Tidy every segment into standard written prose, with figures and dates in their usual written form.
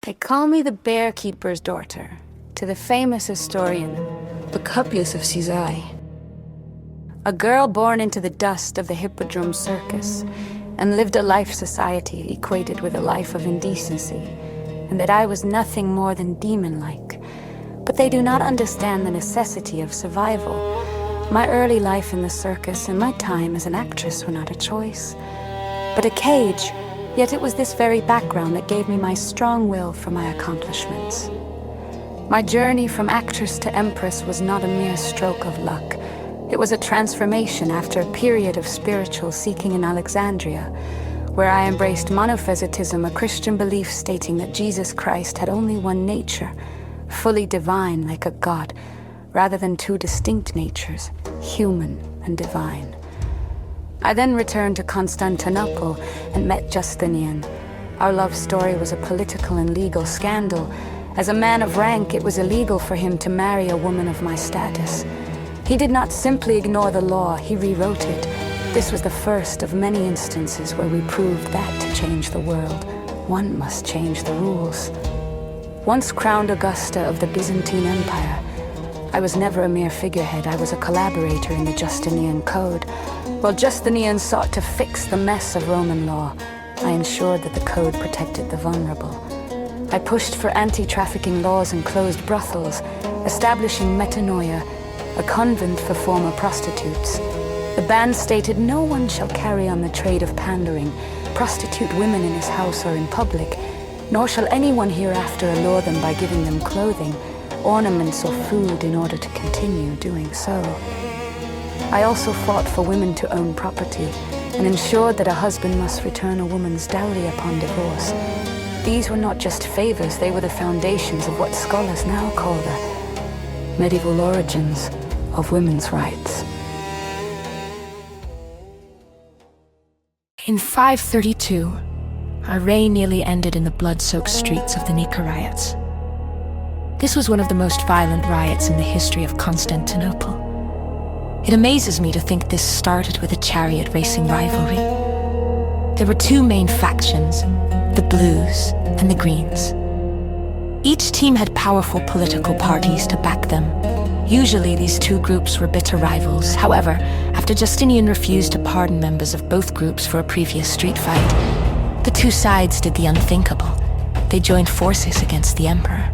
They call me the Bear Keeper's daughter, to the famous historian, Pacupius of Caesarea. A girl born into the dust of the Hippodrome Circus, and lived a life society equated with a life of indecency, and that I was nothing more than demon-like. But they do not understand the necessity of survival. My early life in the circus and my time as an actress were not a choice, but a cage. Yet it was this very background that gave me my strong will for my accomplishments. My journey from actress to empress was not a mere stroke of luck. It was a transformation after a period of spiritual seeking in Alexandria, where I embraced monophysitism, a Christian belief stating that Jesus Christ had only one nature, fully divine like a god, rather than two distinct natures, human and divine. I then returned to Constantinople and met Justinian. Our love story was a political and legal scandal. As a man of rank, it was illegal for him to marry a woman of my status. He did not simply ignore the law, he rewrote it. This was the first of many instances where we proved that to change the world, one must change the rules. Once crowned Augusta of the Byzantine Empire, I was never a mere figurehead. I was a collaborator in the Justinian Code. While Justinian sought to fix the mess of Roman law, I ensured that the code protected the vulnerable. I pushed for anti-trafficking laws and closed brothels, establishing metanoia, a convent for former prostitutes. The ban stated no one shall carry on the trade of pandering, prostitute women in his house or in public, nor shall anyone hereafter allure them by giving them clothing, ornaments or food in order to continue doing so. I also fought for women to own property and ensured that a husband must return a woman's dowry upon divorce. These were not just favors, they were the foundations of what scholars now call the medieval origins of women's rights. In 532, our reign nearly ended in the blood-soaked streets of the Nika riots. This was one of the most violent riots in the history of Constantinople. It amazes me to think this started with a chariot racing rivalry. There were two main factions, the Blues and the Greens. Each team had powerful political parties to back them. Usually these two groups were bitter rivals. However, after Justinian refused to pardon members of both groups for a previous street fight, the two sides did the unthinkable. They joined forces against the emperor.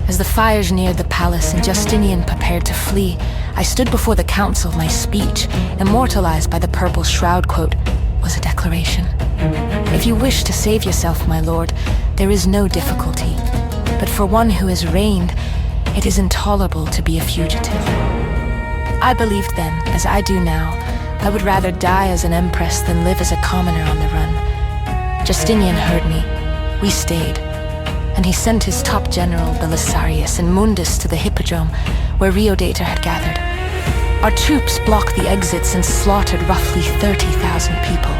As the fires neared the palace and Justinian prepared to flee, I stood before the council. My speech, immortalized by the purple shroud quote, was a declaration. If you wish to save yourself, my lord, there is no difficulty. But for one who has reigned, it is intolerable to be a fugitive. I believed then, as I do now, I would rather die as an empress than live as a commoner on the run. Justinian heard me. We stayed. And he sent his top general, Belisarius, and Mundus to the Hippodrome, where Riodator had gathered. Our troops blocked the exits and slaughtered roughly 30,000 people,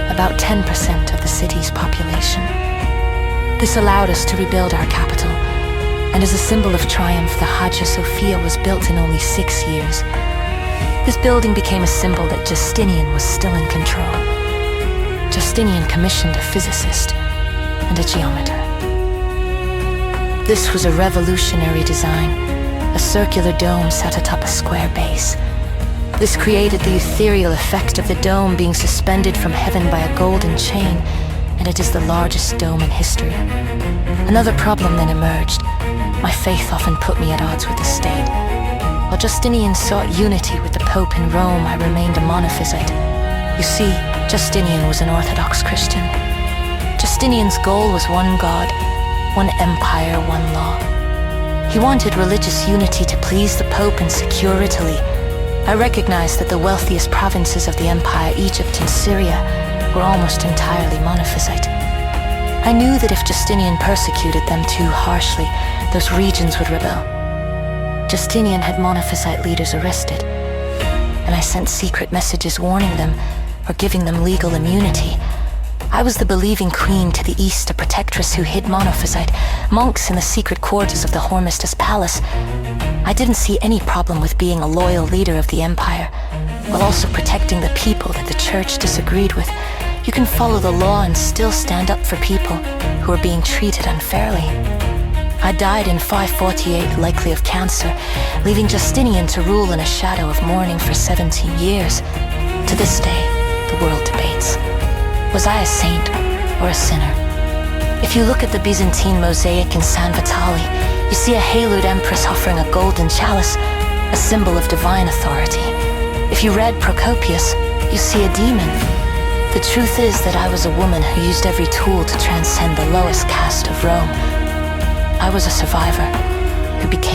about 10% of the city's population. This allowed us to rebuild our capital, and as a symbol of triumph, the Hagia Sophia was built in only 6 years. This building became a symbol that Justinian was still in control. Justinian commissioned a physicist and a geometer. This was a revolutionary design, a circular dome set atop a square base. This created the ethereal effect of the dome being suspended from heaven by a golden chain, and it is the largest dome in history. Another problem then emerged. My faith often put me at odds with the state. While Justinian sought unity with the Pope in Rome, I remained a monophysite. You see, Justinian was an Orthodox Christian. Justinian's goal was one God, one empire, one law. He wanted religious unity to please the Pope and secure Italy. I recognized that the wealthiest provinces of the empire, Egypt and Syria, were almost entirely monophysite. I knew that if Justinian persecuted them too harshly, those regions would rebel. Justinian had monophysite leaders arrested, and I sent secret messages warning them or giving them legal immunity. I was the believing queen to the east, a protectress who hid monophysite, monks in the secret quarters of the Hormisdas Palace. I didn't see any problem with being a loyal leader of the empire, while also protecting the people that the church disagreed with. You can follow the law and still stand up for people who are being treated unfairly. I died in 548, likely of cancer, leaving Justinian to rule in a shadow of mourning for 17 years. To this day, the world debates. Was I a saint or a sinner? If you look at the Byzantine mosaic in San Vitale, you see a haloed empress offering a golden chalice, a symbol of divine authority. If you read Procopius, you see a demon. The truth is that I was a woman who used every tool to transcend the lowest caste of Rome. I was a survivor who became